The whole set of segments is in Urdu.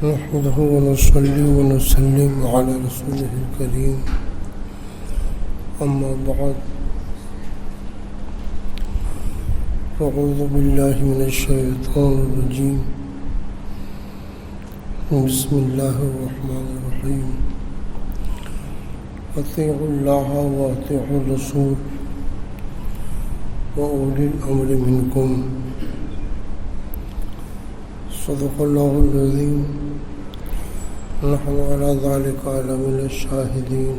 نحمده ونصلي ونسلم على رسوله الكريم أما بعد أعوذ بالله من الشيطان الرجيم بسم الله الرحمن الرحيم أطيعوا الله وأطيعوا الرسول وأولي الأمر منكم صدق الله العظيم نحن على ذلك من الشاهدين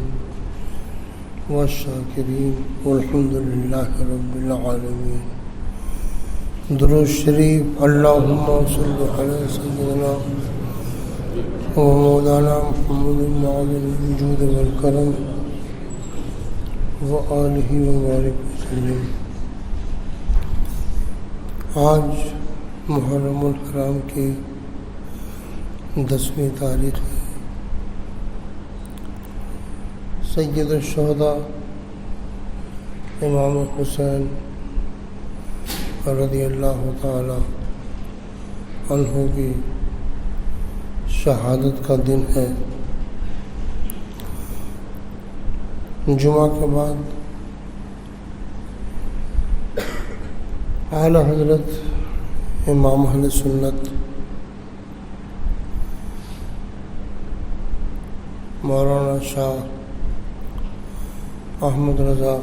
والشاكرين والحمد لله رب العالمين. درود شریف. اللهم صل على سيدنا ومولانا محمد معظم الجود والكرم وآلہ وبارک وسلم. آج محرم الحرام کی 10ویں تاریخ ہے. سید الشہداء امام حسین رضی اللہ تعالی عنہ کی شہادت کا دن ہے. جمعہ کے بعد اعلیٰ حضرت امام اہل سنت مولانا شاہ احمد رضا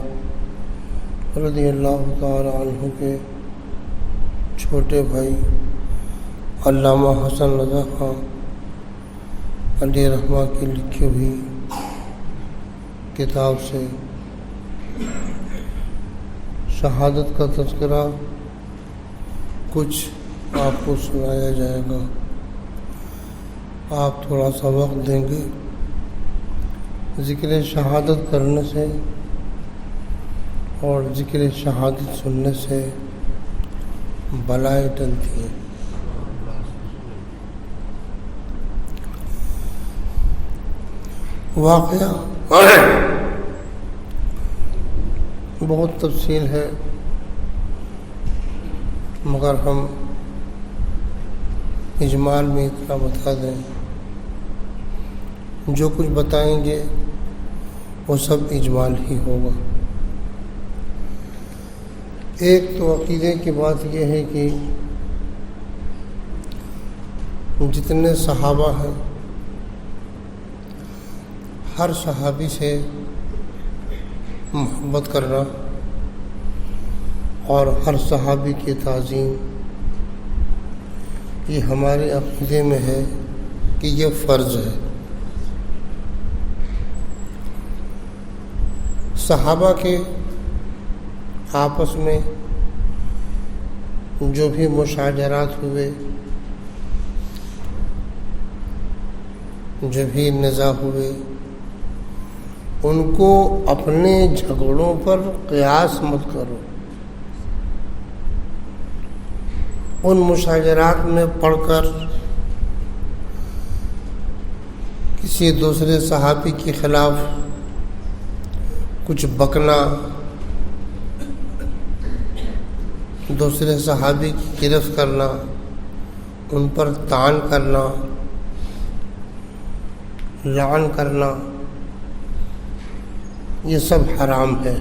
رضی اللہ تعالی عنہ کے چھوٹے بھائی علامہ حسن رضا خان علیہ رحمہ کی لکھی ہوئی کتاب سے شہادت کا تذکرہ کچھ آپ کو سنایا جائے گا. آپ تھوڑا سا وقت دیں گے. ذکر شہادت کرنے سے اور ذکر شہادت سننے سے بلائیں ٹلتی ہیں. واقعہ بہت تفصیل ہے مگر ہم اجمال میں اتنا بتا دیں. جو کچھ بتائیں گے وہ سب اجمال ہی ہوگا. ایک تو عقیدے کی بات یہ ہے کہ جتنے صحابہ ہیں ہر صحابی سے محبت کرنا اور ہر صحابی کی تعظیم یہ ہمارے عقیدے میں ہے کہ یہ فرض ہے. صحابہ کے آپس میں جو بھی مشاجرات ہوئے، جو بھی نزاع ہوئے، ان کو اپنے جھگڑوں پر قیاس مت کرو. ان مشاجرات میں پڑھ کر کسی دوسرے صحابی کے خلاف کچھ بکنا، دوسرے صحابی کی گرفت کرنا، ان پر طعن کرنا، لعن کرنا، یہ سب حرام ہے.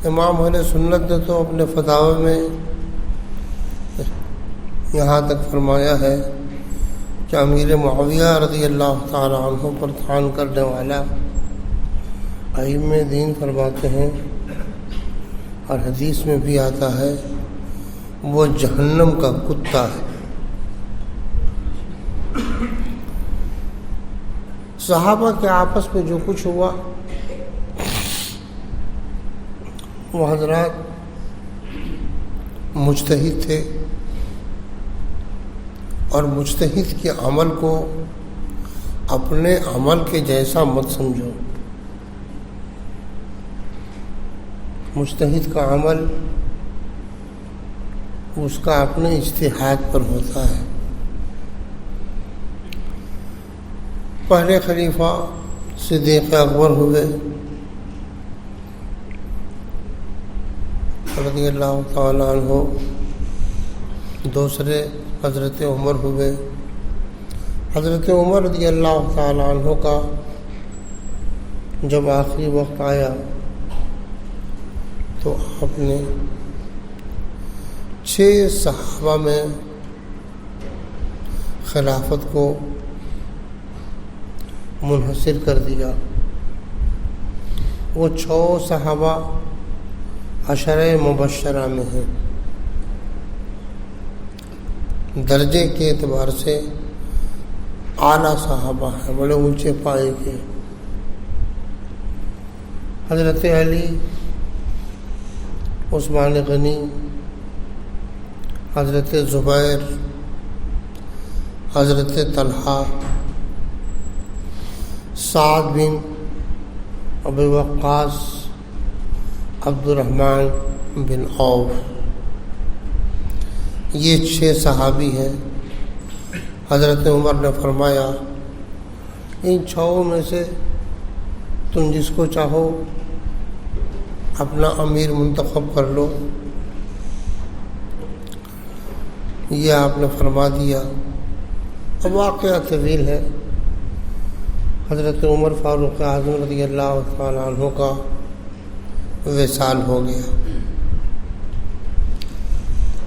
امام اہل سنت نے تو اپنے فتاوی میں یہاں تک فرمایا ہے کہ امیر معاویہ رضی اللہ تعالی عنہ پر طعن کرنے والا ائمہ دین فرماتے ہیں اور حدیث میں بھی آتا ہے وہ جہنم کا کتا ہے. صحابہ کے آپس میں جو کچھ ہوا وہ حضرات مجتہد تھے اور مجتہد کے عمل کو اپنے عمل کے جیسا مت سمجھو. مجتہد کا عمل اس کا اپنے اجتہاد پر ہوتا ہے. پہلے خلیفہ صدیق اکبر ہوئے رضی اللہ تعالیٰ عنہ، دوسرے حضرت عمر ہوئے۔ حضرت عمر رضی اللہ تعالیٰ عنہ کا جب آخری وقت آیا تو آپ نے 6 صحابہ میں خلافت کو منحصر کر دیا۔ وہ 6 صحابہ عشرہ مبشرہ میں ہیں، درجے کے اعتبار سے اعلیٰ صحابہ ہیں، بڑے اونچے پائے کے۔ حضرت علی، عثمان غنی، حضرت زبیر، حضرت طلحہ، سعد بن ابی وقاص، عبد الرحمن بن عوف، یہ 6 صحابی ہیں۔ حضرت عمر نے فرمایا ان 6 میں سے تم جس کو چاہو اپنا امیر منتخب کر لو۔ یہ آپ نے فرما دیا۔ اب واقعہ طویل ہے۔ حضرت عمر فاروق اعظم رضی اللہ تعالیٰ عنہ کا وصال ہو گیا۔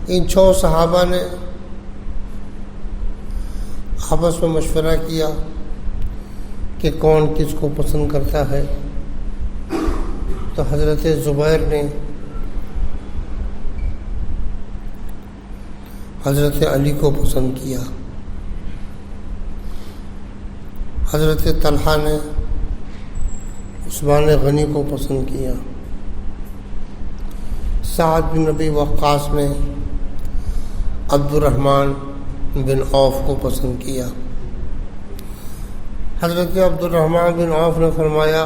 ان 6 صحابہ نے آپس میں مشورہ کیا کہ کون کس کو پسند کرتا ہے۔ تو حضرت زبیر نے حضرت علی کو پسند کیا، حضرت طلحہ نے عثمان غنی کو پسند کیا، سعد بن ابی وقاص نے عبد الرحمن بن عوف کو پسند کیا۔ حضرت عبد الرحمن بن عوف نے فرمایا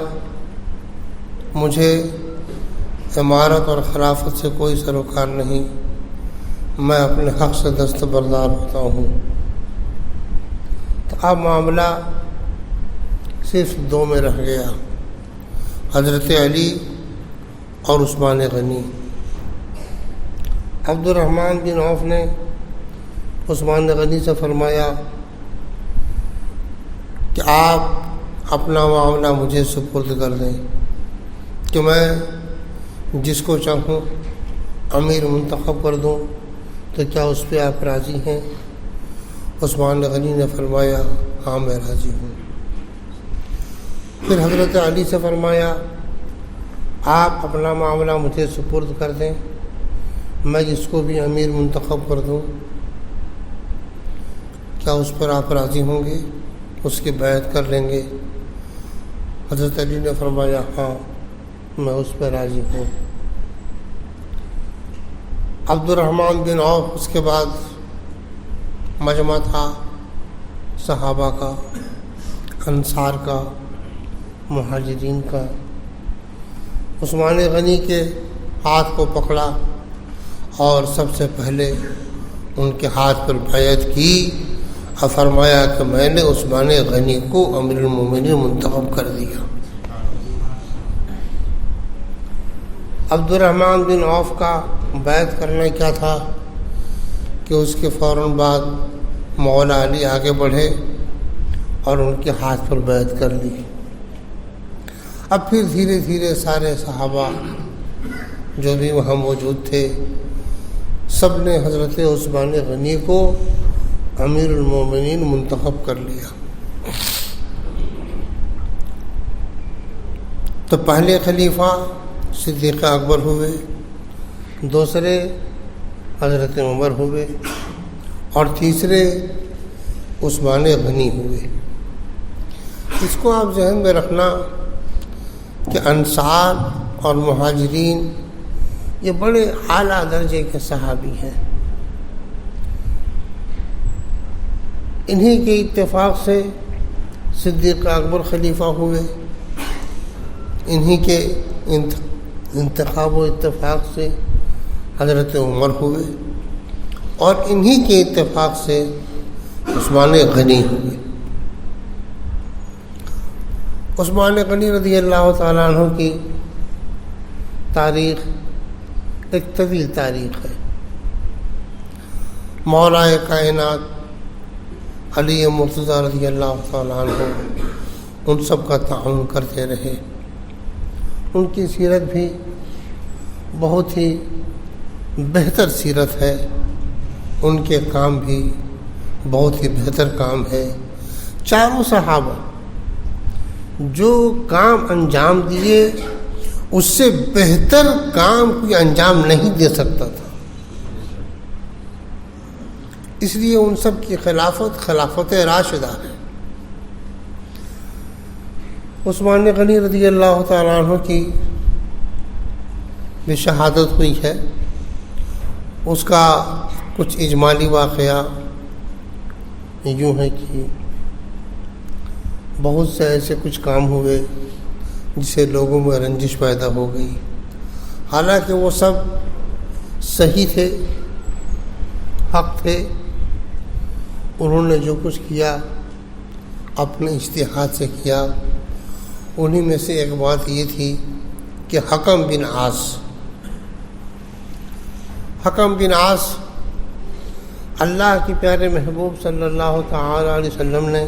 مجھے امارت اور خلافت سے کوئی سروکار نہیں، میں اپنے حق سے دستبردار ہوتا ہوں۔ تو اب معاملہ صرف 2 میں رہ گیا، حضرت علی اور عثمان غنی۔ عبد الرحمن بن عوف نے عثمان غنی سے فرمایا کہ آپ اپنا معاملہ مجھے سپرد کر دیں کہ میں جس کو چاہوں امیر منتخب کر دوں، تو کیا اس پہ آپ راضی ہیں؟ عثمان غنی نے فرمایا ہاں میں راضی ہوں۔ پھر حضرت علی سے فرمایا آپ اپنا معاملہ مجھے سپرد کر دیں، میں جس کو بھی امیر منتخب کر دوں، کیا اس پر آپ راضی ہوں گے، اس کی بیعت کر لیں گے؟ حضرت علی نے فرمایا ہاں میں اس پر راضی ہوں۔ عبد الرحمن بن عوف اس کے بعد مجمع تھا صحابہ کا، انصار کا، مہاجرین کا۔ عثمان غنی کے ہاتھ کو پکڑا اور سب سے پہلے ان کے ہاتھ پر بیعت کی اور فرمایا کہ میں نے عثمان غنی کو امیر المومنین منتخب کر دیا۔ عبد الرحمن بن عوف کا بیعت کرنا کیا تھا کہ اس کے فوراً بعد مولا علی آگے بڑھے اور ان کے ہاتھ پر بیعت کر لی۔ اب پھر دھیرے دھیرے سارے صحابہ جو بھی وہاں موجود تھے سب نے حضرت عثمان غنی کو امیر المومنین منتخب کر لیا۔ تو پہلے خلیفہ صدیق اکبر ہوئے، دوسرے حضرت عمر ہوئے اور تیسرے عثمان غنی ہوئے۔ اس کو آپ ذہن میں رکھنا کہ انصار اور مہاجرین یہ بڑے اعلیٰ درجے کے صحابی ہیں۔ انہی کے اتفاق سے صدیق اکبر خلیفہ ہوئے، انہی کے انتخاب و اتفاق سے حضرت عمر ہوئے اور انہی کے اتفاق سے عثمان غنی ہوئے۔ عثمان غنی رضی اللہ تعالیٰ عنہ کی تاریخ ایک طویل تاریخ ہے، مولا کائنات علی مرتضیٰ رضی اللہ تعالیٰ عنہ ان سب کا تعاون کرتے رہے۔ ان کی سیرت بھی بہت ہی بہتر سیرت ہے، ان کے کام بھی بہت ہی بہتر کام ہے۔ چاروں صحابہ جو کام انجام دیے اس سے بہتر کام کوئی انجام نہیں دے سکتا تھا، اس لیے ان سب کی خلافت راشدہ ہے۔ عثمان غنی رضی اللہ تعالیٰ عنہ کی بھی شہادت ہوئی ہے، اس کا کچھ اجمالی واقعہ یوں ہے کہ بہت سے ایسے کچھ کام ہوئے جس سے لوگوں میں رنجش پیدا ہو گئی، حالانکہ وہ سب صحیح تھے، حق تھے۔ انہوں نے جو کچھ کیا اپنے اجتہاد سے کیا۔ انہی میں سے ایک بات یہ تھی کہ حکم بن عاص اللہ کے پیارے محبوب صلی اللہ تعالی علیہ وسلم نے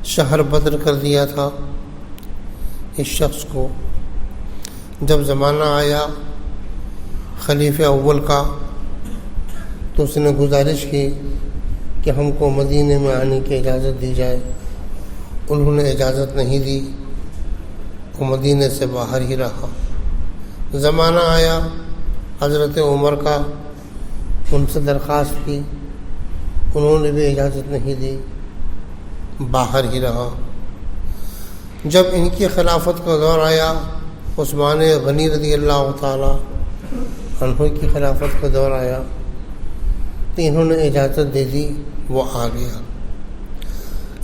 شہر بدر کر دیا تھا اس شخص کو۔ جب زمانہ آیا خلیفہ اول کا تو اس نے گزارش کی کہ ہم کو مدینے میں آنے کی اجازت دی جائے، انہوں نے اجازت نہیں دی، وہ مدینے سے باہر ہی رہا۔ زمانہ آیا حضرت عمر کا، ان سے درخواست کی، انہوں نے بھی اجازت نہیں دی، باہر ہی رہا۔ جب ان کی خلافت کا دور آیا، عثمان غنی رضی اللہ تعالی عنہ کی خلافت کا دور آیا تو انہوں نے اجازت دے دی، وہ آ گیا۔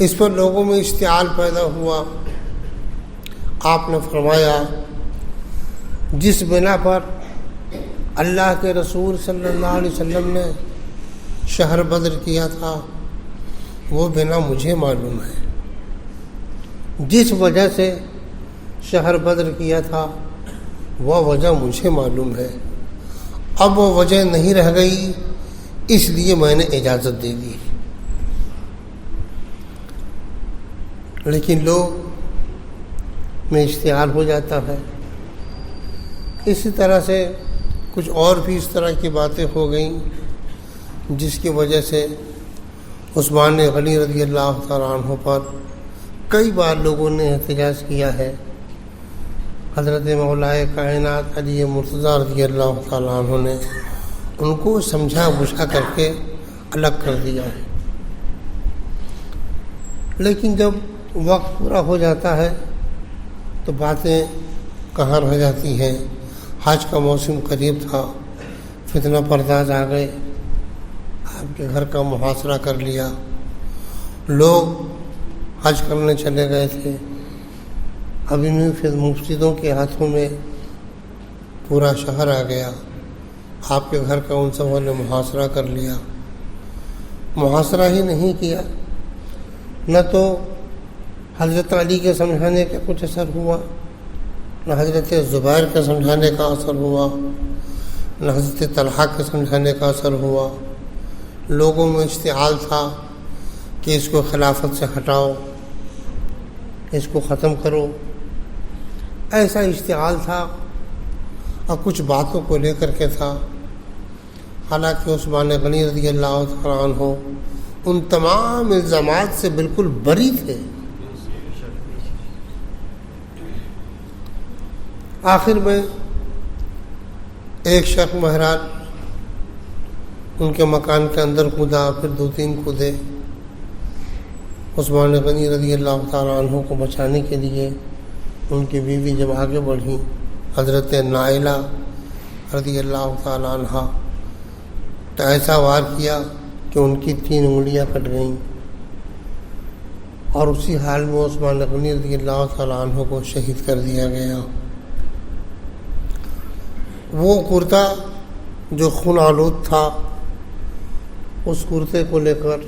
اس پر لوگوں میں اشتعال پیدا ہوا۔ آپ نے فرمایا جس بنا پر اللہ کے رسول صلی اللہ علیہ وسلم نے شہر بدر کیا تھا وہ بنا مجھے معلوم ہے، جس وجہ سے شہر بدر کیا تھا وہ وجہ مجھے معلوم ہے، اب وہ وجہ نہیں رہ گئی، اس لیے میں نے اجازت دے دی۔ لیکن لوگ میں اشتعال ہو جاتا ہے۔ اسی طرح سے کچھ اور بھی اس طرح کی باتیں ہو گئیں جس کی وجہ سے عثمان غنی رضی اللہ تعالیٰ عنہ پر کئی بار لوگوں نے احتجاج کیا ہے۔ حضرت مولا کائنات علی مرتضیٰ رضی اللہ تعالیٰ عنہ نے ان کو سمجھا بجھا کر کے الگ کر دیا ہے۔ لیکن جب وقت پورا ہو جاتا ہے تو باتیں کہاں رہ جاتی ہیں۔ حج کا موسم قریب تھا، فتنہ پرداز آ گئے، آپ کے گھر کا محاصرہ کر لیا، لوگ حج کرنے چلے گئے تھے، ابھی بھی پھر مفسدوں کے ہاتھوں میں پورا شہر آ گیا، آپ کے گھر کا ان سبوں نے محاصرہ کر لیا۔ محاصرہ ہی نہیں کیا، نہ تو حضرت علی کے سمجھانے کا کچھ اثر ہوا، نہ حضرت زبیر کے سمجھانے کا اثر ہوا، نہ حضرت طلحہ کے سمجھانے کا اثر ہوا۔ لوگوں میں اشتعال تھا کہ اس کو خلافت سے ہٹاؤ، اس کو ختم کرو، ایسا اشتعال تھا اور کچھ باتوں کو لے کر کے تھا۔ حالانکہ عثمان غنی رضی اللہ تعالیٰ عنہ ان تمام الزامات سے بالکل بری تھے۔ آخر میں ایک شخص مہران ان کے مکان کے اندر کودا، پھر 2-3 کودے۔ عثمان غنی رضی اللہ تعالیٰ عنہ کو بچانے کے لیے ان کی بیوی جب آگے بڑھی، حضرت نائلہ رضی اللہ تعالیٰ عنہ، تو ایسا وار کیا کہ ان کی 3 انگلیاں کٹ گئیں، اور اسی حال میں عثمان غنی رضی اللہ تعالیٰ عنہ کو شہید کر دیا گیا۔ وہ کرتا جو خون آلود تھا، اس کرتے کو لے کر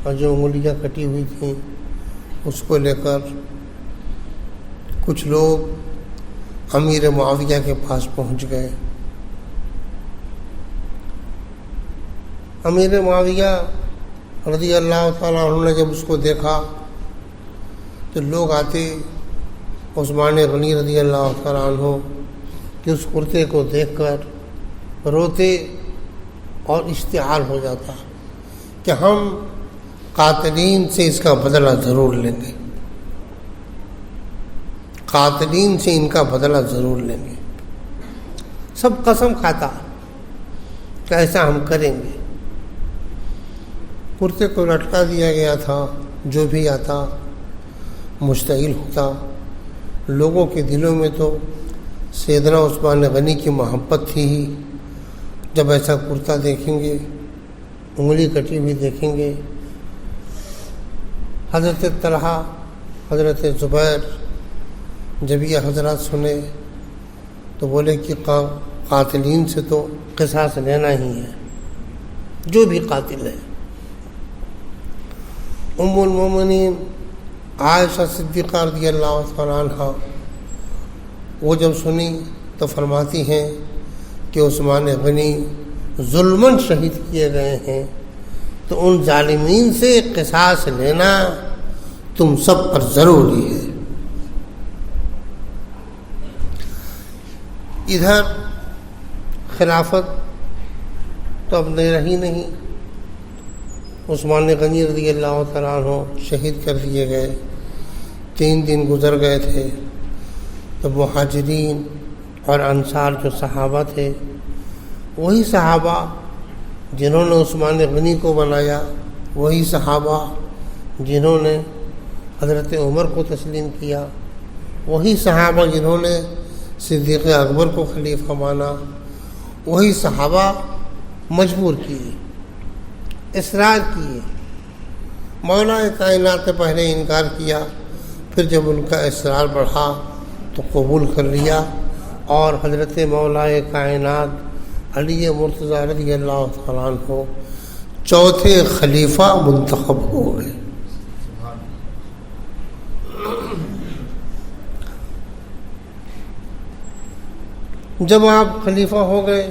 اور جو انگلیاں کٹی ہوئی تھیں اس کو لے کر کچھ لوگ امیر معاویہ کے پاس پہنچ گئے۔ امیر معاویہ رضی اللہ تعالیٰ عنہ نے جب اس کو دیکھا تو لوگ آتے عثمان غنی رضی اللہ تعالیٰ عنہ کہ اس کرتے کو دیکھ کر روتے اور اشتعال ہو جاتا کہ ہم قاتلین سے اس کا بدلہ ضرور لیں گے، قاتلین سے ان کا بدلہ ضرور لیں گے۔ سب قسم کھاتا کہ ایسا ہم کریں گے۔ کرتے کو لٹکا دیا گیا تھا، جو بھی آتا مشتعل ہوتا۔ لوگوں کے دلوں میں تو سیدنا عثمان غنی کی محبت تھی ہی، جب ایسا کرتا دیکھیں گے، انگلی کٹی ہوئی دیکھیں گے۔ حضرت طلحہ، حضرت زبیر جب یہ حضرات سنے تو بولے کہ قاتلین سے تو قصاص لینا ہی ہے، جو بھی قاتل ہے۔ ام المومنین عائشہ صدیقہ رضی اللہ تعالیٰ عنہ وہ جب سنی تو فرماتی ہیں کہ عثمان غنی ظلماً شہید کیے گئے ہیں، تو ان ظالمین سے قصاص لینا تم سب پر ضروری ہے۔ ادھر خلافت تو اب نہیں رہی نہیں، عثمان غنی رضی اللہ تعالیٰ عنہ شہید کر دیے گئے۔ 3 دن گزر گئے تھے تو مہاجرین اور انصار جو صحابہ تھے، وہی صحابہ جنہوں نے عثمان غنی کو بنایا، وہی صحابہ جنہوں نے حضرت عمر کو تسلیم کیا، وہی صحابہ جنہوں نے صدیق اکبر کو خلیفہ مانا، وہی صحابہ مجبور کیے، اصرار کیے۔ مولا کائنات نے پہلے انکار کیا، پھر جب ان کا اصرار بڑھا تو قبول کر لیا، اور حضرت مولا کائنات علی مرتضیٰ رضی اللہ تعالیٰ عنہ چوتھے خلیفہ منتخب ہو گئے۔ جب آپ خلیفہ ہو گئے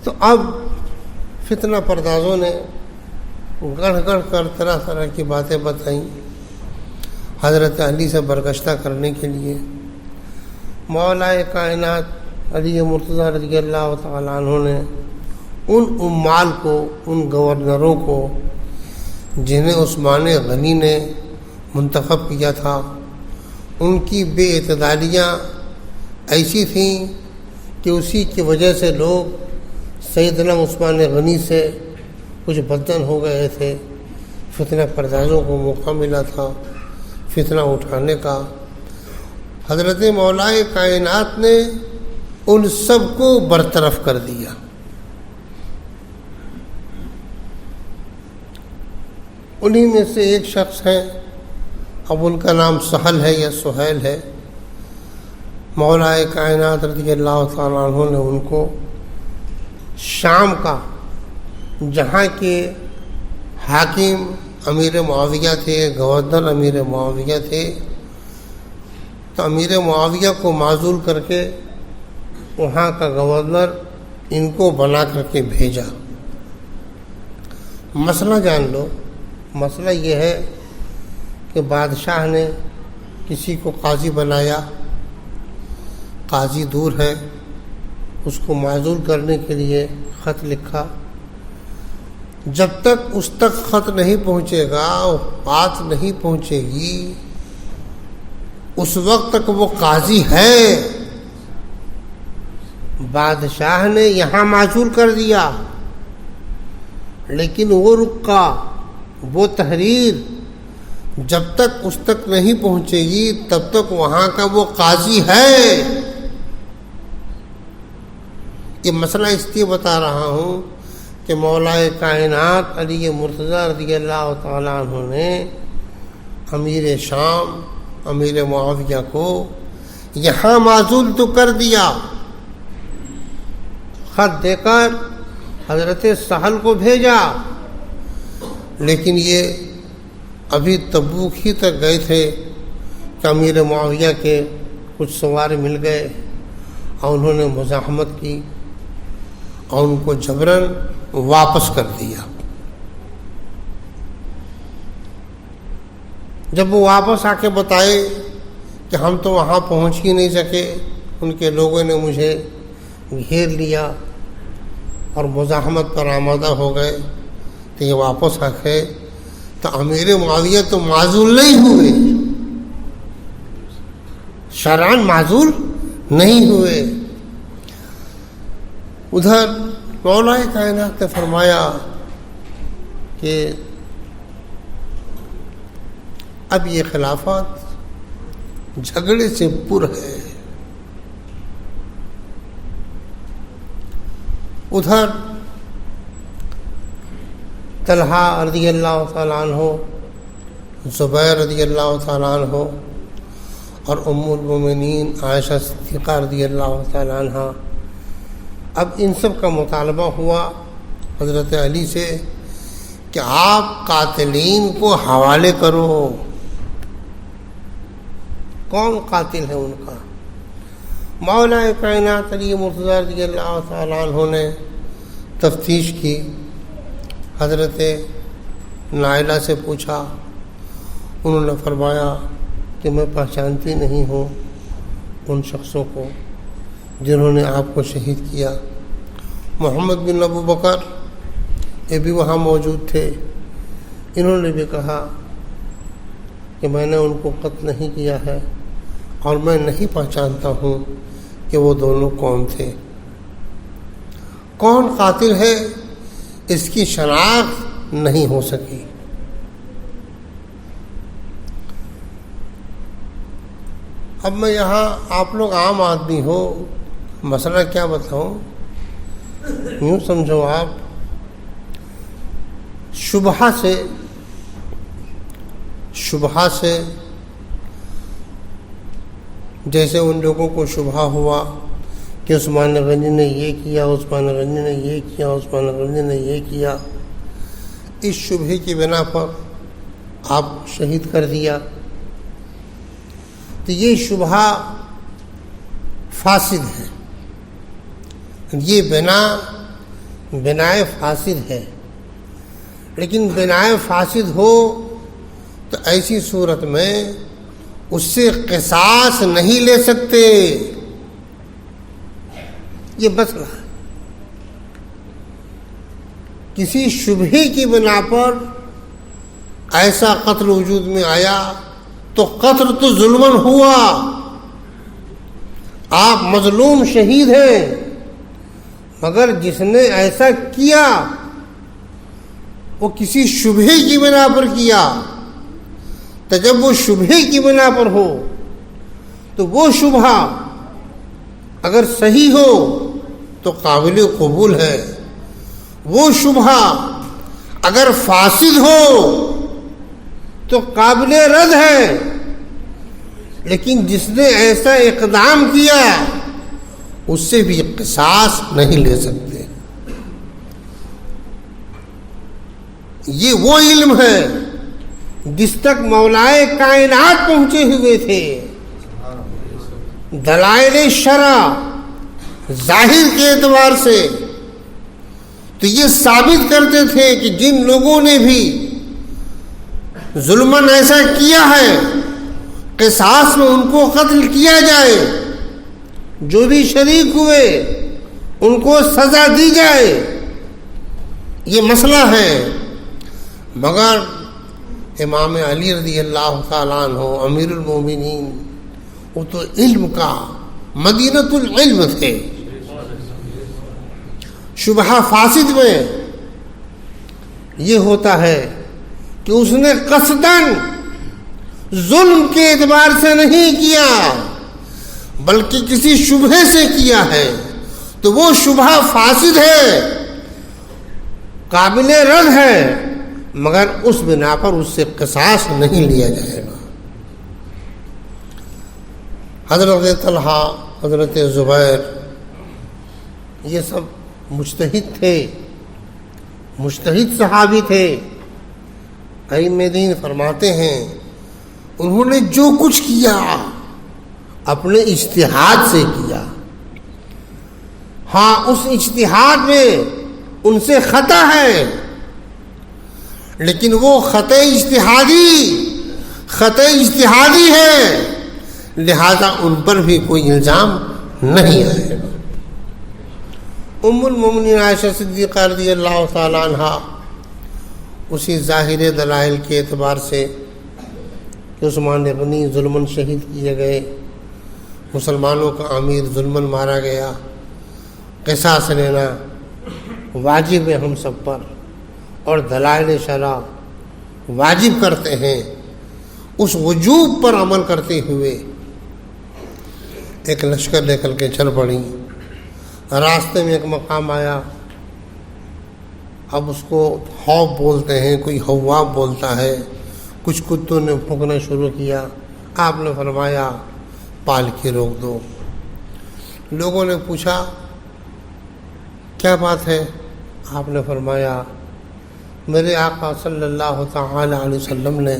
تو اب فتنہ پردازوں نے گڑھ گڑھ کر طرح طرح کی باتیں بتائیں حضرت علی سے برگشتہ کرنے کے لیے۔ مولا کائنات علی مرتضیٰ رضی اللہ تعالیٰ عنہ نے ان عمال کو، ان گورنروں کو جنہیں عثمان غنی نے منتخب کیا تھا، ان کی بے اعتدالیاں ایسی تھیں کہ اسی کی وجہ سے لوگ سیدنا عثمان غنی سے کچھ بدن ہو گئے تھے۔ فتنہ پردازوں کو موقع ملا تھا فتنہ اٹھانے کا۔ حضرت مولا کائنات نے ان سب کو برطرف کر دیا۔ انہی میں سے ایک شخص ہے، اب ان کا نام سہل ہے یا سہیل ہے۔ مولا کائنات رضی اللہ تعالیٰ عنہ نے ان کو شام کا، جہاں کے حاکم امیر معاویہ تھے، گورنر امیر معاویہ تھے، تو امیر معاویہ کو معزول کر کے وہاں کا گورنر ان کو بنا کر کے بھیجا۔ مسئلہ جان لو، مسئلہ یہ ہے کہ بادشاہ نے کسی کو قاضی بنایا، قاضی دور ہے، اس کو معزول کرنے کے لیے خط لکھا۔ جب تک اس تک خط نہیں پہنچے گا، بات نہیں پہنچے گی، اس وقت تک وہ قاضی ہے۔ بادشاہ نے یہاں معزول کر دیا، لیکن وہ رکا، وہ تحریر جب تک اس تک نہیں پہنچے گی تب تک وہاں کا وہ قاضی ہے۔ یہ مسئلہ اس لیے بتا رہا ہوں کہ مولا کائنات علی مرتضیٰ رضی اللہ تعالیٰ عنہ نے امیر شام امیر معاویہ کو یہاں معزول تو کر دیا، خط دے کر حضرت سہل کو بھیجا، لیکن یہ ابھی تبوک ہی تک گئے تھے کہ امیر معاویہ کے کچھ سوار مل گئے اور انہوں نے مزاحمت کی اور ان کو جبراً واپس کر دیا۔ جب وہ واپس آ کے بتائے کہ ہم تو وہاں پہنچ ہی نہیں سکے، ان کے لوگوں نے مجھے گھیر لیا اور مزاحمت پر آمادہ ہو گئے، تو یہ واپس آ گئے، تو امیر معاویہ تو معزول نہیں ہوئے، شرعاً معزول نہیں ہوئے۔ ادھر مولا کائنات نے فرمایا کہ اب یہ خلافت جھگڑے سے پر ہے۔ ادھر طلحہ رضی اللہ تعالیٰ عنہ، زبیر رضی اللہ تعالیٰ عنہ اور ام المومنین عائشہ صدیقہ رضی اللہ تعالیٰ عنہ، اب ان سب کا مطالبہ ہوا حضرت علی سے کہ آپ قاتلین کو حوالے کرو۔ کون قاتل ہے ان کا؟ مولا کائنات علی مرتضیٰ رضی اللہ تعالیٰ عنہ نے تفتیش کی، حضرت نائلہ سے پوچھا، انہوں نے فرمایا کہ میں پہچانتی نہیں ہوں ان شخصوں کو جنہوں نے آپ کو شہید کیا۔ محمد بن ابو بکر یہ بھی وہاں موجود تھے، انہوں نے بھی کہا کہ میں نے ان کو قتل نہیں کیا ہے اور میں نہیں پہچانتا ہوں کہ وہ دونوں کون تھے۔ کون قاتل ہے اس کی شناخت نہیں ہو سکی۔ اب میں یہاں، آپ لوگ عام آدمی ہو، مسئلہ کیا بتاؤں، یوں سمجھو آپ شبہہ سے جیسے ان لوگوں کو شبہہ ہوا کہ عثمان غنی نے یہ کیا، عثمان غنی نے یہ کیا، عثمان غنی نے یہ کیا، اس شبہے کی بنا پر آپ شہید کر دیا، تو یہ شبہہ فاسد ہے، یہ بنائے فاسد ہے۔ لیکن بنائے فاسد ہو تو ایسی صورت میں اس سے قصاص نہیں لے سکتے، یہ مسئلہ ہے۔ کسی شبہے کی بنا پر ایسا قتل وجود میں آیا تو قتل تو ظلمن ہوا، آپ مظلوم شہید ہیں، مگر جس نے ایسا کیا وہ کسی شبہے کی بنا پر کیا، تو جب وہ شبہے کی بنا پر ہو تو وہ شبہہ اگر صحیح ہو تو قابل قبول ہے، وہ شبہہ اگر فاسد ہو تو قابل رد ہے۔ لیکن جس نے ایسا اقدام کیا اس سے بھی قصاص نہیں لے سکتے۔ یہ وہ علم ہے جس تک مولائے کائنات پہنچے ہوئے تھے۔ دلائل شرع ظاہر کے اعتبار سے تو یہ ثابت کرتے تھے کہ جن لوگوں نے بھی ظلماً ایسا کیا ہے قصاص میں ان کو قتل کیا جائے، جو بھی شریک ہوئے ان کو سزا دی جائے، یہ مسئلہ ہے۔ مگر امام علی رضی اللہ تعالیٰ عنہ امیر المومنین وہ تو علم کا مدینۃ العلم تھے۔ شبہہ فاسد میں یہ ہوتا ہے کہ اس نے قصداً ظلم کے اعتبار سے نہیں کیا بلکہ کسی شبہے سے کیا ہے، تو وہ شبہہ فاسد ہے، قابل رد ہے، مگر اس بنا پر اس سے قصاص نہیں لیا جائے گا۔ حضرت طلحہ، حضرت زبیر یہ سب مجتہد تھے، مجتہد صحابی تھے۔ ائمہ دین فرماتے ہیں انہوں نے جو کچھ کیا اپنے اجتہاد سے کیا۔ ہاں اس اجتہاد میں ان سے خطا ہے، لیکن وہ خطا اجتہادی ہے، لہذا ان پر بھی کوئی الزام نہیں آئے گا۔ ام المومنین عائشہ صدیقہ رضی اللہ تعالی عنہ اسی ظاہر دلائل کے اعتبار سے کہ عثمان غنی ظلماً شہید کیے گئے، مسلمانوں کا امیر ظلماً مارا گیا، قصاص لینا واجب ہے ہم سب پر، اور دلائل شرع واجب کرتے ہیں، اس وجوب پر عمل کرتے ہوئے ایک لشکر لے کر کے چل پڑی۔ راستے میں ایک مقام آیا، اب اس کو حوف بولتے ہیں، کوئی حواب بولتا ہے، کچھ کتوں نے بھونکنا شروع کیا، آپ نے فرمایا پالکی روک دو۔ لوگوں نے پوچھا کیا بات ہے؟ آپ نے فرمایا میرے آقا صلی اللہ تعالی علیہ وسلم نے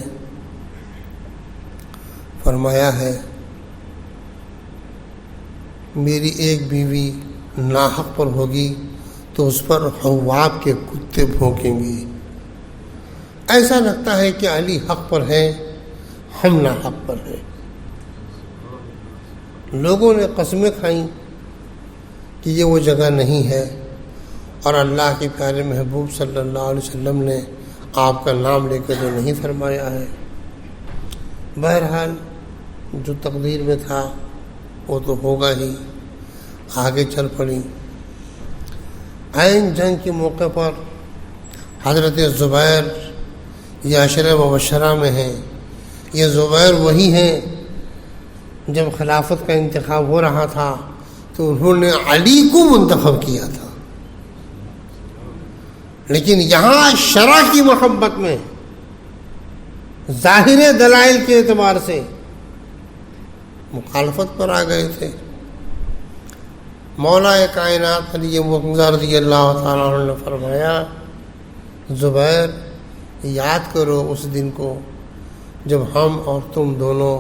فرمایا ہے میری ایک بیوی ناحق پر ہوگی تو اس پر حواب کے کتے بھونکیں گے۔ ایسا لگتا ہے کہ علی حق پر ہے، ہم ناحق پر ہیں۔ لوگوں نے قسمیں کھائیں کہ یہ وہ جگہ نہیں ہے، اور اللہ کے پیارے محبوب صلی اللہ علیہ وسلم نے آپ کا نام لے کے تو نہیں فرمایا ہے۔ بہرحال جو تقدیر میں تھا وہ تو ہوگا ہی، آگے چل پڑی۔ عین جنگ کے موقع پر حضرت زبیر یہ عشرہ مبشرہ میں ہیں، یہ زبیر وہی ہیں جب خلافت کا انتخاب ہو رہا تھا تو انہوں نے علی کو منتخب کیا تھا، لیکن یہاں شرع کی محبت میں ظاہر دلائل کے اعتبار سے مخالفت پر آ گئے تھے۔ مولا کائنات علی مرتضیٰ رضی اللہ تعالیٰ عنہ نے فرمایا زبیر یاد کرو اس دن کو جب ہم اور تم دونوں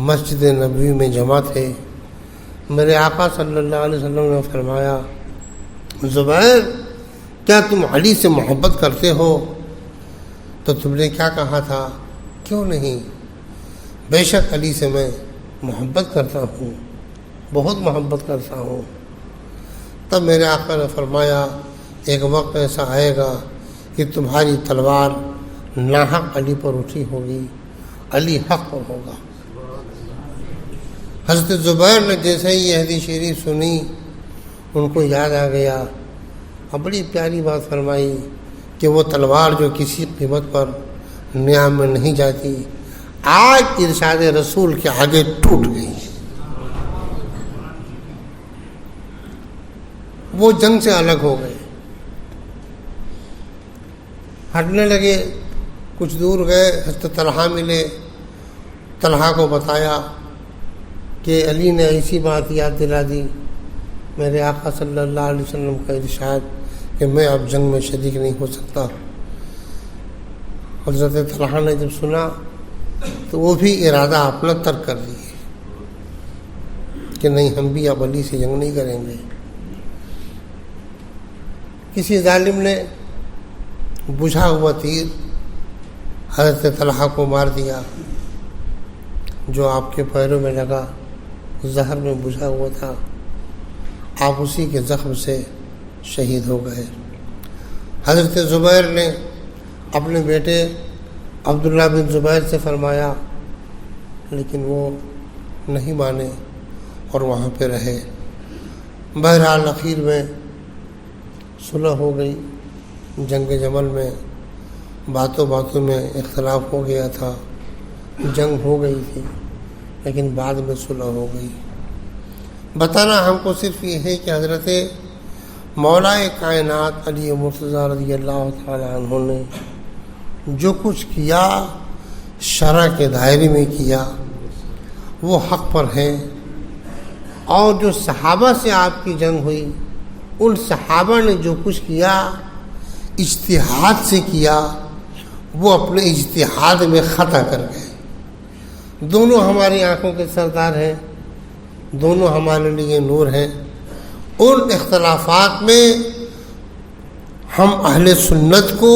مسجد نبوی میں جمع تھے۔ میرے آقا صلی اللہ علیہ وسلم نے فرمایا زبیر کیا تم علی سے محبت کرتے ہو؟ تو تم نے کیا کہا تھا؟ کیوں نہیں، بے شک علی سے میں محبت کرتا ہوں، بہت محبت کرتا ہوں۔ تب میرے آقا نے فرمایا ایک وقت ایسا آئے گا کہ تمہاری تلوار ناحق علی پر اٹھی ہوگی، علی حق پر ہوگا۔ حضرت زبیر نے جیسے ہی یہ حدیث شریف سنی ان کو یاد آ گیا، اور بڑی پیاری بات فرمائی کہ وہ تلوار جو کسی قیمت پر نیام میں نہیں جاتی آج ارشاد رسول کے آگے ٹوٹ گئی۔ وہ جنگ سے الگ ہو گئے، ہٹنے لگے، کچھ دور گئے، حضرت طلحہ ملے، طلحہ کو بتایا کہ علی نے ایسی بات یاد دلا دی، میرے آقا صلی اللہ علیہ وسلم کا ارشاد کہ میں اب جنگ میں شریک نہیں ہو سکتا۔ حضرت طلحہ نے جب سنا تو وہ بھی ارادہ اپنا ترک کر دیے کہ نہیں ہم بھی اب علی سے جنگ نہیں کریں گے۔ کسی ظالم نے بجھا ہوا تیر حضرت طلحہ کو مار دیا، جو آپ کے پیروں میں لگا، زہر میں بجھا ہوا تھا، آپ اسی کے زخم سے شہید ہو گئے۔ حضرت زبیر نے اپنے بیٹے عبداللہ بن زبیر سے فرمایا، لیکن وہ نہیں مانے اور وہاں پہ رہے۔ بہرحال اخیر میں صلح ہو گئی۔ جنگ جمل میں باتوں میں اختلاف ہو گیا تھا، جنگ ہو گئی تھی، لیکن بعد میں صلح ہو گئی۔ بتانا ہم کو صرف یہ ہے کہ حضرت مولا کائنات علی مرتضیٰ رضی اللہ تعالیٰ عنہ نے جو کچھ کیا شرع کے دائرے میں کیا، وہ حق پر ہے، اور جو صحابہ سے آپ کی جنگ ہوئی ان صحابہ نے جو کچھ کیا اجتہاد سے کیا، وہ اپنے اجتہاد میں خطا کر گئے۔ دونوں ہماری آنکھوں کے سردار ہیں، دونوں ہمارے لیے نور ہیں، ان اختلافات میں ہم اہل سنت کو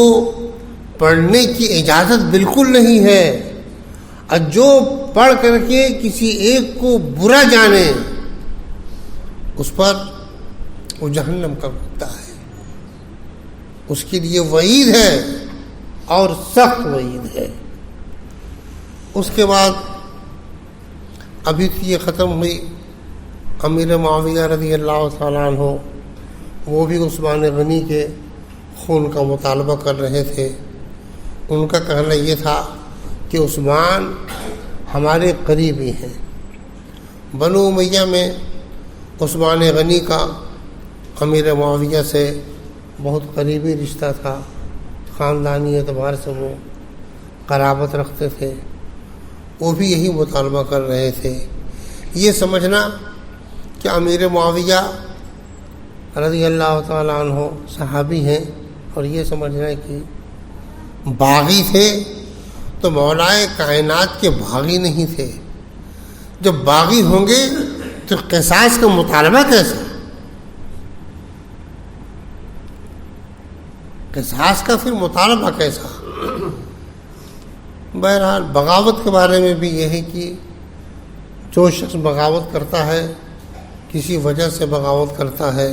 پڑھنے کی اجازت بالکل نہیں ہے، اور جو پڑھ کر کے کسی ایک کو برا جانے اس پر وہ جہنم کا کتا ہے، اس کے لیے وعید ہے اور سخت وعید ہے۔ اس کے بعد ابھی تو یہ ختم ہوئی، امیر معاویہ رضی اللہ تعالیٰ عنہ وہ بھی عثمان غنی کے خون کا مطالبہ کر رہے تھے۔ ان کا کہنا یہ تھا کہ عثمان ہمارے قریبی ہیں۔ بنو امیہ میں عثمان غنی کا امیر معاویہ سے بہت قریبی رشتہ تھا، خاندانی اعتبار سے وہ قرابت رکھتے تھے، وہ بھی یہی مطالبہ کر رہے تھے۔ یہ سمجھنا کہ امیر معاویہ رضی اللہ تعالیٰ عنہ صحابی ہیں، اور یہ سمجھنا ہے کہ باغی تھے تو مولائے کائنات کے باغی نہیں تھے۔ جب باغی ہوں گے تو قصاص کا مطالبہ کیسا؟ قصاص کا پھر مطالبہ کیسا؟ بہرحال بغاوت کے بارے میں بھی یہ ہے کہ جو شخص بغاوت کرتا ہے، کسی وجہ سے بغاوت کرتا ہے،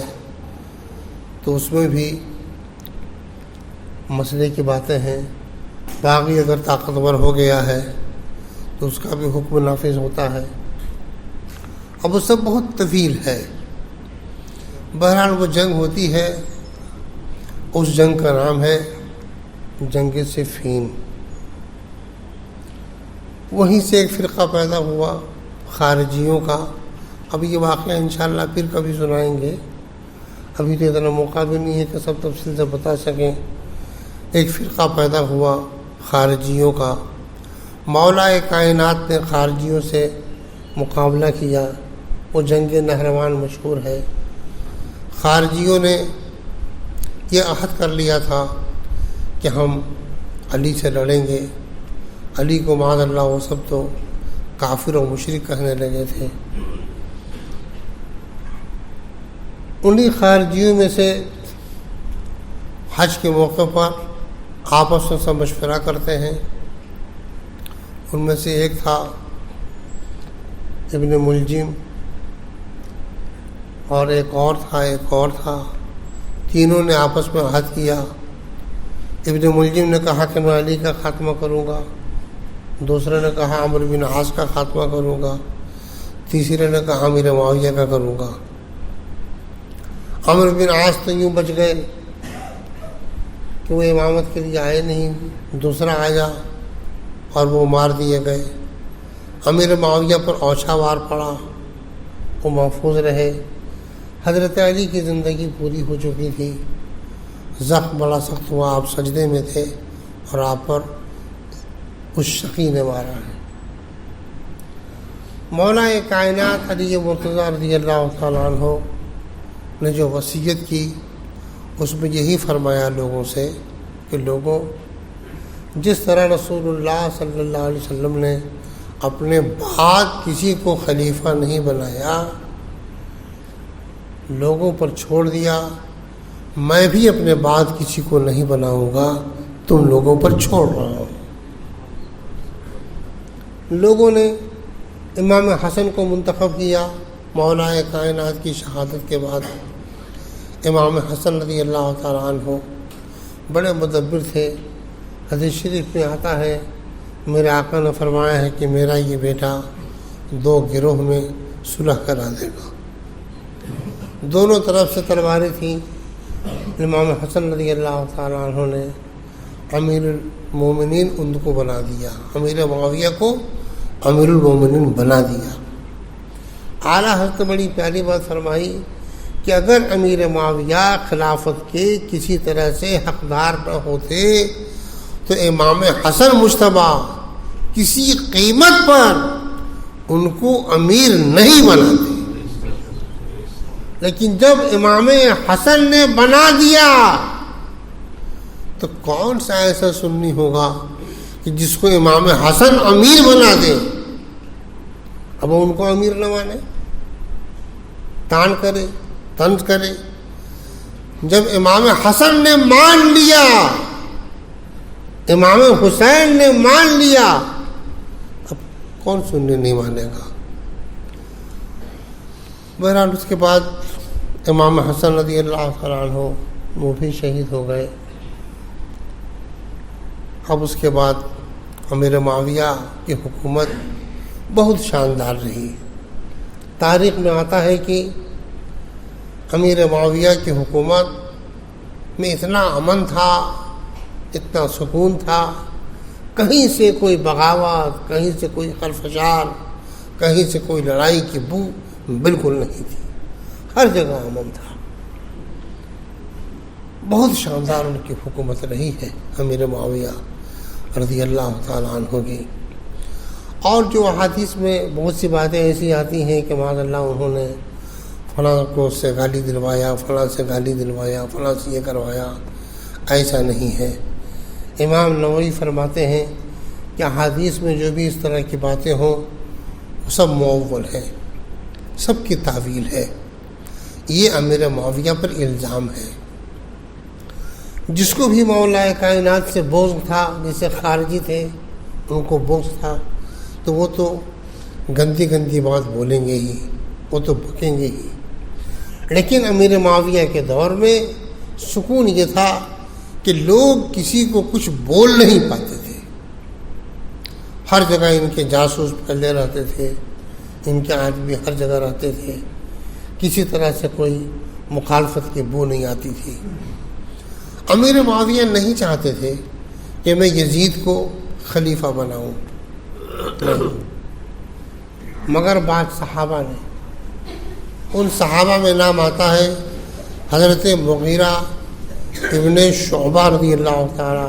تو اس میں بھی مسئلے کی باتیں ہیں۔ باغی اگر طاقتور ہو گیا ہے تو اس کا بھی حکم نافذ ہوتا ہے۔ اب وہ سب بہت طویل ہے۔ بہرحال وہ جنگ ہوتی ہے، اس جنگ کا نام ہے جنگ صفین۔ وہیں سے ایک فرقہ پیدا ہوا خارجیوں کا۔ اب یہ واقعہ انشاءاللہ پھر کبھی سنائیں گے، ابھی تو اتنا موقع بھی نہیں ہے کہ سب تفصیل سے بتا سکیں۔ ایک فرقہ پیدا ہوا خارجیوں کا، مولا کائنات نے خارجیوں سے مقابلہ کیا، وہ جنگ نہروان مشہور ہے۔ خارجیوں نے یہ عہد کر لیا تھا کہ ہم علی سے لڑیں گے۔ علی کو معاذ اللہ وہ سب تو کافر و مشرک کہنے لگے تھے۔ انہی خارجیوں میں سے حج کے موقع پر آپس میں سب مشورہ کرتے ہیں۔ ان میں سے ایک تھا ابن ملجم، اور ایک اور تھا، تینوں نے آپس میں عہد کیا۔ ابن ملجم نے کہا کہ میں علی کا خاتمہ کروں گا، دوسرے نے کہا عمرو بن عاص کا خاتمہ کروں گا، تیسرے نے کہا امیر معاویہ کا کروں گا۔ عمرو بن عاص تو یوں بچ گئے کہ وہ امامت کے لیے آئے نہیں، دوسرا آیا اور وہ مار دیے گئے۔ امیر معاویہ پر اوچھا وار پڑا، وہ محفوظ رہے۔ حضرت علی کی زندگی پوری ہو چکی تھی، زخم بڑا سخت ہوا، آپ سجدے میں تھے اور آپ پر اس شقی نے مارا ہے۔ مولا کائنات علی مرتضیٰ رضی اللہ تعالیٰ عنہ نے جو وصیت کی اس میں یہی فرمایا لوگوں سے کہ لوگوں، جس طرح رسول اللہ صلی اللہ علیہ وسلم نے اپنے بعد کسی کو خلیفہ نہیں بنایا، لوگوں پر چھوڑ دیا، میں بھی اپنے بعد کسی کو نہیں بناؤں گا، تم لوگوں پر چھوڑ رہا ہوں۔ لوگوں نے امام حسن کو منتخب کیا مولا کائنات کی شہادت کے بعد۔ امام حسن رضی اللہ تعالیٰ عنہ بڑے مدبر تھے۔ حدیث شریف میں آتا ہے میرے آقا نے فرمایا ہے کہ میرا یہ بیٹا 2 گروہ میں صلح کرا دے گا۔ دونوں طرف سے تلواریں تھیں۔ امام حسن رضی اللہ تعالیٰ عنہ نے امیر المومنین ان کو بنا دیا، امیر معاویہ کو امیر المومنین بنا دیا۔ اعلیٰ حضرت بڑی پیاری بات فرمائی کہ اگر امیر معاویہ خلافت کے کسی طرح سے حقدار نہ ہوتے تو امام حسن مجتبیٰ کسی قیمت پر ان کو امیر نہیں بناتے، لیکن جب امام حسن نے بنا دیا تو کون سا ایسا سنی ہوگا کہ جس کو امام حسن امیر بنا دے، اب ان کو امیر نہ مانے، تان کرے۔ طنز کرے. جب امام حسن نے مان لیا، امام حسین نے مان لیا، اب کون سننے نہیں مانے گا. بہرحال اس کے بعد امام حسن رضی اللہ تعالیٰ عنہ وہ بھی شہید ہو گئے. اب اس کے بعد امیر معاویہ کی حکومت بہت شاندار رہی. تاریخ میں آتا ہے کہ امیر معاویہ کی حکومت میں اتنا امن تھا، اتنا سکون تھا، کہیں سے کوئی بغاوت، کہیں سے کوئی خرفشار، کہیں سے کوئی لڑائی کی بو بالکل نہیں تھی. ہر جگہ امن تھا. بہت شاندار ان کی حکومت رہی ہے امیر معاویہ رضی اللہ تعالیٰ عنہ کی. اور جو احادیث میں بہت سی باتیں ایسی آتی ہیں کہ معاذ اللہ انہوں نے فلاں کو سے گالی دلوایا، فلاں سے گالی دلوایا، فلاں سے یہ کروایا، ایسا نہیں ہے. امام نووی فرماتے ہیں کہ احادیث میں جو بھی اس طرح کی باتیں ہوں وہ سب مؤول ہے، سب کی تعویل ہے. یہ امیر معاویہ پر الزام ہے. جس کو بھی مولا کائنات سے بغض تھا، جسے خارجی تھے ان کو بغض تھا، تو وہ تو گندی گندی بات بولیں گے ہی، وہ تو بکیں گے ہی. لیکن امیر معاویہ کے دور میں سکون یہ تھا کہ لوگ کسی کو کچھ بول نہیں پاتے تھے. ہر جگہ ان کے جاسوس پھیلے رہتے تھے، ان کے آدمی ہر جگہ رہتے تھے، کسی طرح سے کوئی مخالفت کی بو نہیں آتی تھی. امیر معاویہ نہیں چاہتے تھے کہ میں یزید کو خلیفہ بناؤں، مگر بعض صحابہ نے، ان صحابہ میں نام آتا ہے حضرت مغیرہ ابن شعبہ رضی اللہ تعالی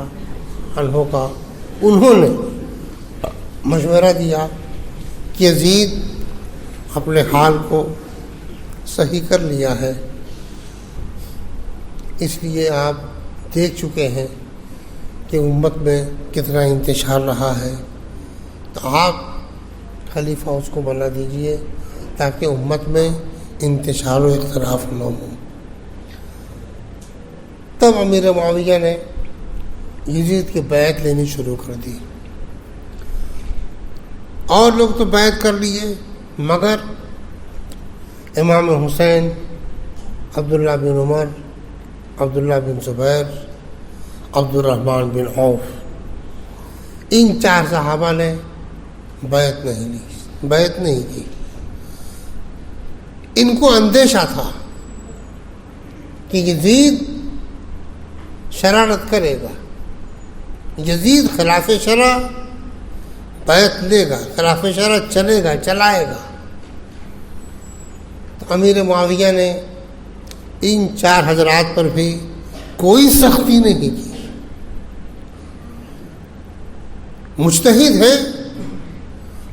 عنہ کا. انہوں نے مشورہ دیا کہ یزید اپنے حال کو صحیح کر لیا ہے، اس لیے آپ دیکھ چکے ہیں کہ امت میں کتنا انتشار رہا ہے، تو آپ خلیفہ اس کو بنا دیجئے تاکہ امت میں انتشار و اختلاف نہ ہو. تب امیر معاویہ نے یزید کی بیعت لینی شروع کر دی. اور لوگ تو بیعت کر لیے، مگر امام حسین، عبداللہ بن عمر، عبداللہ بن زبیر، عبد الرحمن بن عوف، ان 4 صحابہ نے بیعت نہیں کی. ان کو اندیشہ تھا کہ یزید شرارت کرے گا، یزید خلاف شرع بیعت لے گا، خلاف شرع چلے گا، چلائے گا. تو امیر معاویہ نے ان 4 حضرات پر بھی کوئی سختی نہیں کی. مجتہد ہیں،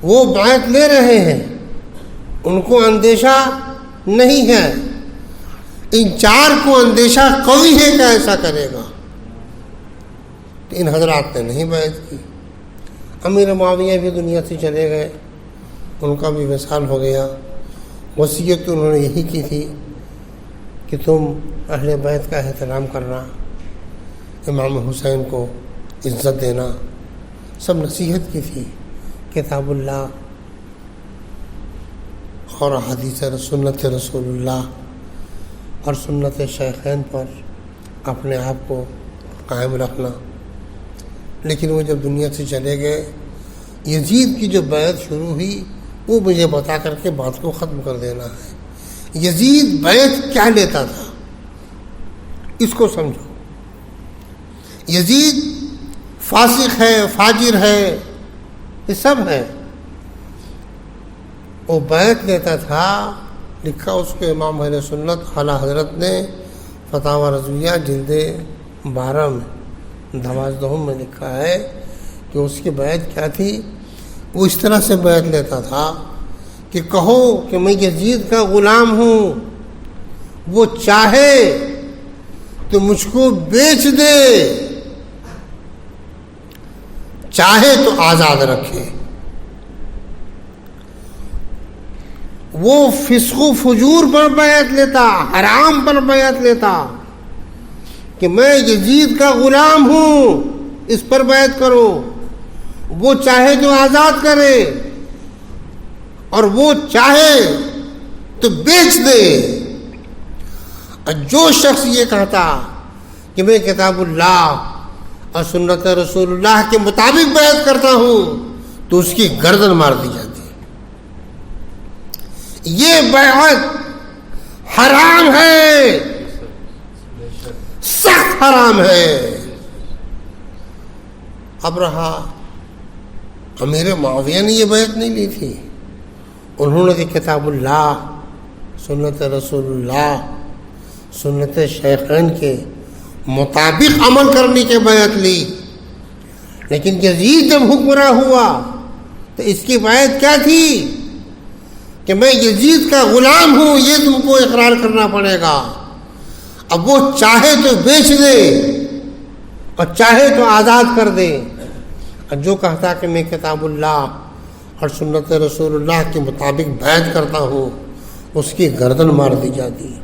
وہ بیعت لے رہے ہیں، ان کو اندیشہ نہیں ہے. ان 4 کو اندیشہ قوی ہے کہ ایسا کرے گا. ان حضرات نے نہیں بیعت کی. امیر معاویہ بھی دنیا سے چلے گئے، ان کا بھی وصال ہو گیا. وصیت انہوں نے یہی کی تھی کہ تم اہل بیت کا احترام کرنا، امام حسین کو عزت دینا، سب نصیحت کی تھی. کتاب اللہ اور حدیث سنت رسول اللہ اور سنت شیخین پر اپنے آپ کو قائم رکھنا. لیکن وہ جب دنیا سے چلے گئے، یزید کی جو بیعت شروع ہوئی وہ مجھے بتا کر کے بات کو ختم کر دینا ہے. یزید بیعت کیا لیتا تھا اس کو سمجھو. یزید فاسق ہے، فاجر ہے، یہ سب ہے. وہ بیعت لیتا تھا، لکھا اس کو امام اہل سنت اعلیٰ حضرت نے فتاوی رضویہ جلد 12 میں 12 میں لکھا ہے کہ اس کی بیعت کیا تھی. وہ اس طرح سے بیعت لیتا تھا کہ کہو کہ میں یزید کا غلام ہوں، وہ چاہے تو مجھ کو بیچ دے، چاہے تو آزاد رکھے. وہ فسق و فجور پر بیعت لیتا، حرام پر بیعت لیتا کہ میں یزید کا غلام ہوں، اس پر بیعت کرو، وہ چاہے تو آزاد کرے اور وہ چاہے تو بیچ دے۔ اور جو شخص یہ کہتا کہ میں کتاب اللہ اور سنت رسول اللہ کے مطابق بیعت کرتا ہوں تو اس کی گردن مار دی جاتی۔ یہ بیعت حرام ہے، سخت حرام ہے۔ اب رہا امیر معاویہ نے یہ بیعت نہیں لی تھی، انہوں نے کتاب اللہ، سنت رسول اللہ، سنت شیخین کے مطابق عمل کرنے کی بیعت لی۔ لیکن یزید جب حکمراں ہوا تو اس کی بیعت کیا تھی کہ میں یزید کا غلام ہوں، یہ تم کو اقرار کرنا پڑے گا۔ اب وہ چاہے تو بیچ دے اور چاہے تو آزاد کر دے، اور جو کہتا کہ میں کتاب اللہ اور سنت رسول اللہ کے مطابق بیعت کرتا ہوں اس کی گردن مار دی جاتی۔